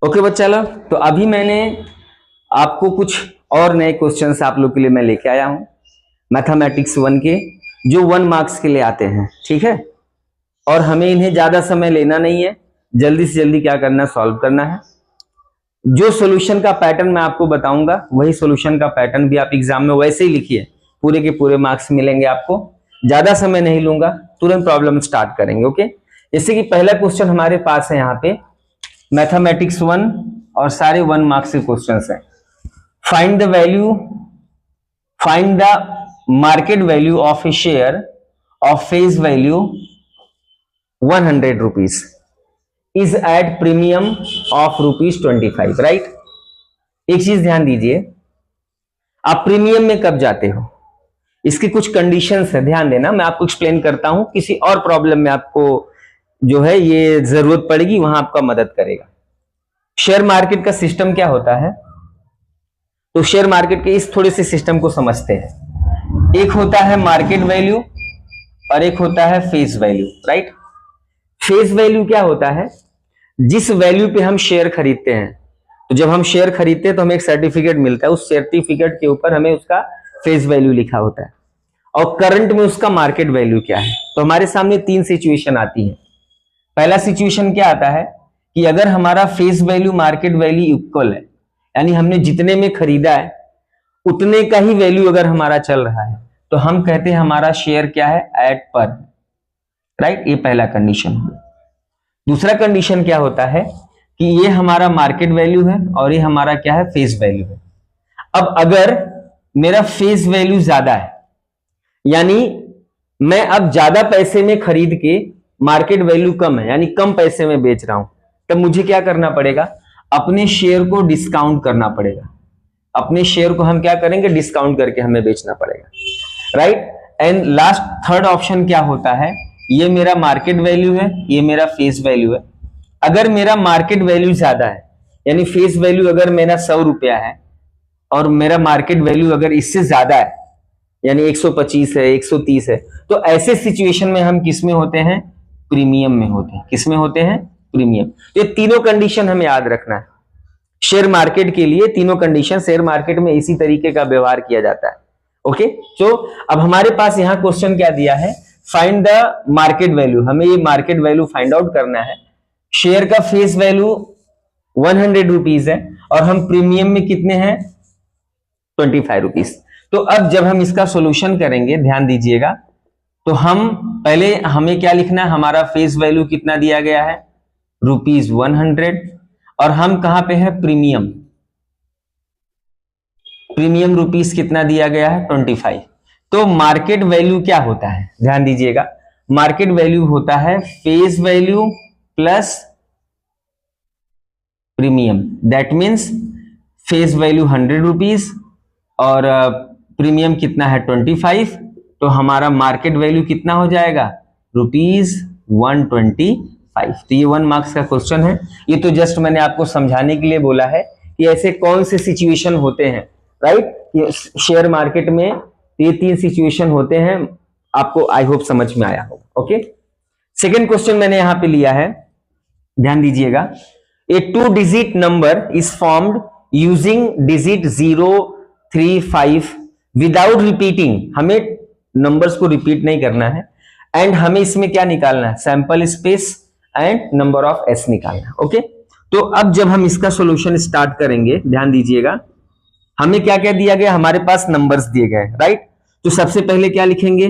Okay बच्चा लोग, तो अभी मैंने आपको कुछ और नए क्वेश्चंस आप लोग के लिए मैं लेके आया हूं मैथमेटिक्स 1 के, जो 1 मार्क्स के लिए आते हैं। ठीक है, और हमें इन्हें ज्यादा समय लेना नहीं है, जल्दी से जल्दी क्या करना, सॉल्व करना है। जो सॉल्यूशन का पैटर्न मैं आपको बताऊंगा वही सॉल्यूशन का पैटर्न भी आप एग्जाम में वैसे ही लिखिए, पूरे के पूरे मार्क्स मिलेंगे आपको। ज्यादा समय नहीं लूंगा, तुरंत प्रॉब्लम स्टार्ट करेंगे। ओके, जैसे कि पहला क्वेश्चन हमारे पास है यहाँ पे मैथमेटिक्स 1 और सारे 1 मार्क्स के क्वेश्चंस हैं। Find the market value of A share of face value 100 rupees is at premium of ₹25, right. एक चीज ध्यान दीजिए, आप प्रीमियम में कब जाते हो, इसकी कुछ कंडीशंस है, ध्यान देना। मैं आपको एक्सप्लेन करता हूं, किसी और प्रॉब्लम में आपको जो है ये जरूरत पड़ेगी, वहां आपका मदद करेगा। शेयर मार्केट का सिस्टम क्या होता है, तो शेयर मार्केट के इस थोड़े से सिस्टम को समझते हैं। एक होता है मार्केट वैल्यू और एक होता है face value, right. Face value क्या होता है, जिस वैल्यू पे हम शेयर खरीदते हैं, तो जब हम शेयर खरीदते हैं तो हमें एक सर्टिफिकेट मिलता है, उस सर्टिफिकेट के ऊपर हमें उसका फेस वैल्यू लिखा होता है, और करंट में उसका मार्केट वैल्यू क्या है। तो हमारे सामने 3 सिचुएशन आती है। पहला सिचुएशन क्या आता है कि अगर हमारा face value market value equal है, यानी हमने जितने में खरीदा है उतने का ही वैल्यू अगर हमारा चल रहा है, तो हम कहते हैं हमारा शेयर क्या है, एट पर, राइट। ये पहला कंडीशन है। दूसरा कंडीशन क्या होता है कि ये हमारा मार्केट वैल्यू है और ये हमारा क्या है, फेस वैल्यू है। अब अगर मेरा फेस वैल्यू ज्यादा है, यानी मैं अब ज्यादा पैसे में खरीद के मार्केट वैल्यू कम है, यानी कम पैसे में बेच रहा हूं, तब मुझे क्या करना पड़ेगा, अपने शेयर को डिस्काउंट करना पड़ेगा। अपने शेयर को हम क्या करेंगे, डिस्काउंट करके हमें बेचना पड़ेगा, right. And last third option क्या होता है, ये मेरा मार्केट वैल्यू है, ये मेरा फेस वैल्यू है। अगर मेरा मार्केट वैल्यू ज्यादा है, यानी फेस वैल्यू अगर मेरा 100 रुपया है और मेरा मार्केट वैल्यू अगर इससे ज्यादा है, यानी 125 है, 130 है, तो ऐसे सिचुएशन में हम किस में होते हैं, प्रीमियम में होते हैं। किस में होते हैं, प्रीमियम। ये तीनों कंडीशन हमें याद रखना है शेयर मार्केट के लिए। तीनों कंडीशन शेयर मार्केट में इसी तरीके का व्यवहार किया जाता है। ओके, तो अब हमारे पास यहां क्वेश्चन क्या दिया है, फाइंड द मार्केट वैल्यू। हमें ये मार्केट वैल्यू फाइंड आउट करना है। शेयर का फेस वैल्यू 100 रुपीज है और हम प्रीमियम में कितने हैं, 25 रुपीज। तो अब जब हम इसका सॉल्यूशन करेंगे, ध्यान दीजिएगा, तो हम पहले हमें क्या लिखना है, हमारा फेस वैल्यू कितना दिया गया है, ₹100, और हम कहां पे है, प्रीमियम। प्रीमियम रुपीस कितना दिया गया है, 25। तो मार्केट वैल्यू क्या होता है, ध्यान दीजिएगा, मार्केट वैल्यू होता है face value plus premium. That means face value 100 rupees और प्रीमियम कितना है, 25। तो हमारा मार्केट वैल्यू कितना हो जाएगा, ₹125। तो ये 1 मार्क्स का क्वेश्चन है। ये तो जस्ट मैंने आपको समझाने के लिए बोला है कि ऐसे कौन से सिचुएशन होते हैं, राइट। शेयर मार्केट में ये 3 सिचुएशन होते हैं, आपको आई होप समझ में आया होगा। ओके, सेकेंड क्वेश्चन मैंने यहां पे लिया है, ध्यान दीजिएगा। ए 2 digit number is formed using digit 0, 3, 5 without repeating. हमें नंबर्स को रिपीट नहीं करना है, एंड हमें इसमें क्या निकालना है, sample space and number of S निकालना है। ओके, तो अब जब हम इसका सॉल्यूशन स्टार्ट करेंगे, ध्यान दीजिएगा, हमें क्या क्या दिया गया, हमारे पास नंबर्स दिए गए, राइट। तो सबसे पहले क्या लिखेंगे,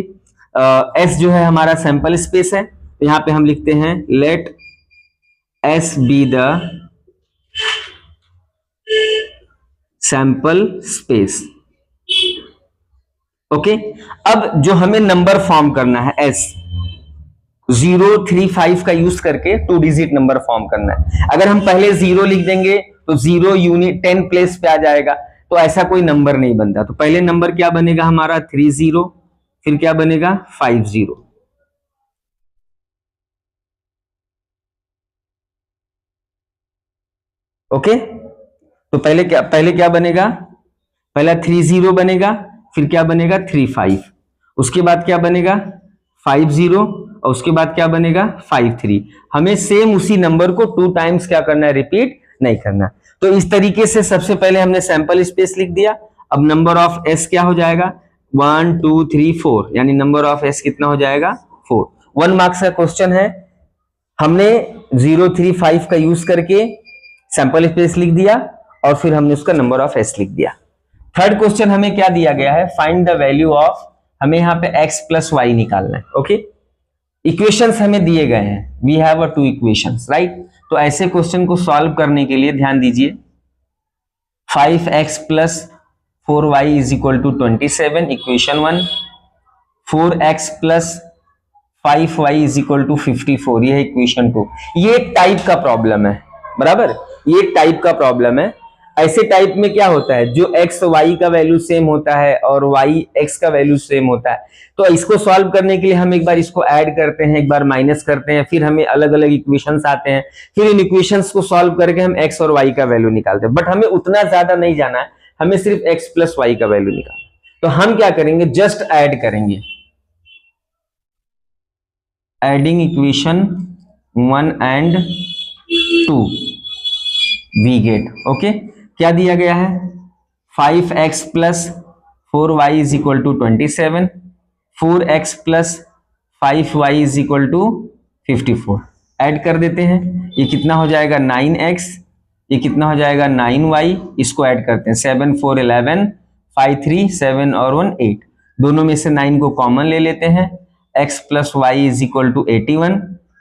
एस जो है हमारा सैंपल स्पेस है, तो यहां पे हम लिखते हैं let S be the sample space. Okay, अब जो हमें नंबर फॉर्म करना है, एस 0, 3, 5 का यूज करके 2 डिजिट नंबर फॉर्म करना है। अगर हम पहले 0 लिख देंगे तो 0 यूनिट 10 प्लेस पे आ जाएगा, तो ऐसा कोई नंबर नहीं बनता। तो पहले नंबर क्या बनेगा हमारा, 30, फिर क्या बनेगा, 50। ओके, तो पहले क्या बनेगा, पहला 30 बनेगा, फिर क्या बनेगा, 35, उसके बाद क्या बनेगा, 50, और उसके बाद क्या बनेगा, 53। हमें सेम उसी नंबर को 2 टाइम्स क्या करना है, रिपीट नहीं करना। तो इस तरीके से सबसे पहले हमने सैंपल स्पेस लिख दिया। अब नंबर ऑफ एस क्या हो जाएगा 1 2 3 4, यानी नंबर ऑफ एस कितना हो जाएगा 4। 1 मार्क्स का क्वेश्चन है, हमने 0 3 5 का यूज करके सैंपल स्पेस लिख दिया और फिर हमने उसका नंबर ऑफ एस लिख दिया। थर्ड क्वेश्चन हमें क्या दिया गया है, फाइंड द वैल्यू ऑफ, हमें यहाँ पे x प्लस वाई निकालना है। ओके, इक्वेशंस हमें दिए गए हैं, we have a 2 equations, right. तो ऐसे क्वेश्चन को सॉल्व करने के लिए ध्यान दीजिए, 5x plus 4y is equal to 27 equation 1, 4x plus 5y is equal to 54, ये है इक्वेशन 2। ये एक टाइप का प्रॉब्लम है, बराबर, ये एक टाइप का प्रॉब्लम है। ऐसे टाइप में क्या होता है, जो x y का वैल्यू सेम होता है और y x का वैल्यू सेम होता है, तो इसको सॉल्व करने के लिए हम एक बार इसको ऐड करते हैं, एक बार माइनस करते हैं, फिर हमें अलग अलग इक्वेशंस आते हैं, फिर इन इक्वेशंस को सॉल्व करके हम x और y का वैल्यू निकालते हैं। बट हमें उतना ज्यादा नहीं जाना है, हमें सिर्फ x प्लस वाई का वैल्यू निकालना है। तो हम क्या करेंगे, जस्ट ऐड करेंगे, adding equation 1 and 2 we get, okay. क्या दिया गया है, 5x plus 4y is equal to 27, 4x plus 5y is equal to 54। Add कर देते हैं, ये कितना हो जाएगा 9x, ये कितना हो जाएगा 9y, इसको ऐड करते हैं, 7 4 11, 5 3 7 और 1 8, दोनों में से 9 को कॉमन ले लेते हैं, x plus y is equal to 81,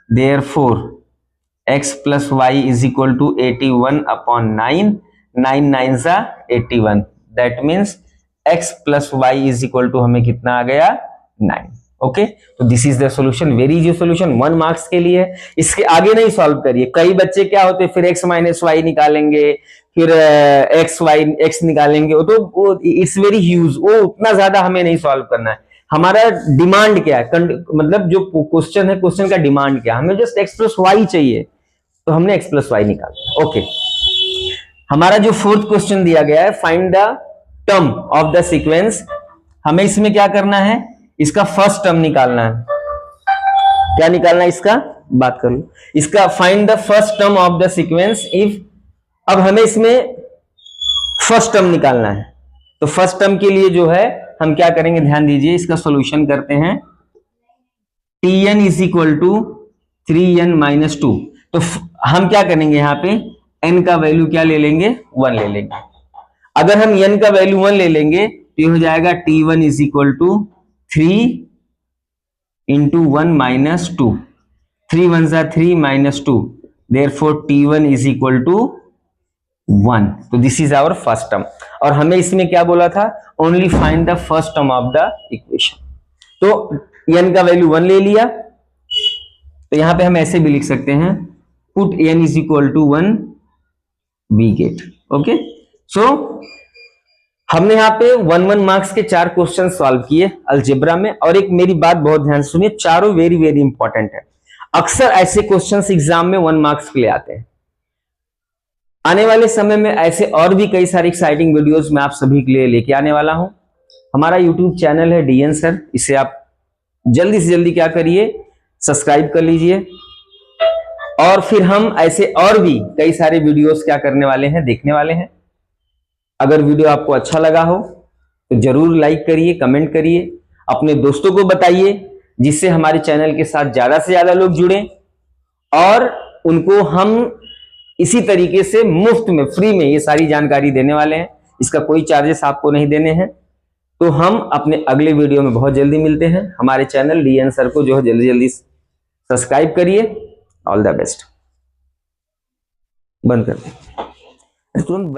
therefore x plus y is equal to 81 upon 9, 9 9 जा 81, that means x plus y is equal to हमें कितना आ गया 9। ओके, तो this is the solution, very easy solution, 1 marks के लिए। इसके आगे नहीं सॉल्व करिए, कई बच्चे क्या होते फिर x माइनस वाई निकालेंगे, फिर x निकालेंगे, तो इट्स वेरी ह्यूज, वो उतना ज्यादा हमें नहीं सॉल्व करना है। हमारा डिमांड क्या है, मतलब जो क्वेश्चन है, क्वेश्चन का डिमांड क्या है, हमें जस्ट x प्लस वाई चाहिए, तो हमने x प्लस वाई निकाला। ओके, हमारा जो फोर्थ क्वेश्चन दिया गया है, find the term of the sequence, हमें इसमें क्या करना है, इसका फर्स्ट टर्म निकालना है। क्या निकालना है इसका, बात कर लो, इसका find the first term of the sequence if, अब हमें इसमें फर्स्ट टर्म निकालना है। तो फर्स्ट टर्म के लिए जो है हम क्या करेंगे, ध्यान दीजिए, इसका सॉल्यूशन करते हैं, tn is equal to 3n minus 2। तो हम क्या करेंगे, यहाँ पे n का वैल्यू क्या ले लेंगे, 1 ले लेंगे। अगर हम n का वैल्यू 1 ले लेंगे तो ये हो जाएगा t1 is equal to 3 into 1 minus 2, 3 1 जा 3 minus 2, therefore t1 is equal to 1। तो this is our first term, और हमें इसमें क्या बोला था, only find the first term of the equation. तो n का वैल्यू 1 ले लिया, तो यहां पे हम ऐसे भी लिख सकते हैं, put n is equal to 1 we get. Okay, so हमने यहाँ पे 1 मार्क्स के 4 क्वेश्चन सॉल्व किए अलजेब्रा में। और एक मेरी बात बहुत ध्यान से सुनिए, चारों वेरी वेरी इंपॉर्टेंट है। अक्सर ऐसे क्वेश्चंस एग्जाम में 1 मार्क्स के लिए आते हैं। आने वाले समय में ऐसे और भी कई सारी एक्साइटिंग वीडियोस मैं आप सभी के लिए लेके आने वाला हूं। हमारा यूट्यूब चैनल है DN सर, इसे आप जल्दी से जल्दी क्या करिए, सब्सक्राइब कर लीजिए। और फिर हम ऐसे और भी कई सारे वीडियोस क्या करने वाले हैं, देखने वाले हैं। अगर वीडियो आपको अच्छा लगा हो तो जरूर लाइक करिए, कमेंट करिए, अपने दोस्तों को बताइए, जिससे हमारे चैनल के साथ ज्यादा से ज्यादा लोग जुड़े और उनको हम इसी तरीके से मुफ्त में, फ्री में ये सारी जानकारी देने वाले हैं। इसका कोई चार्जेस आपको नहीं देने हैं। तो हम अपने अगले वीडियो में बहुत जल्दी मिलते हैं। हमारे चैनल DN सर को जो है जल्दी जल्दी सब्सक्राइब करिए। All the best. बंद कर दे तुरंत।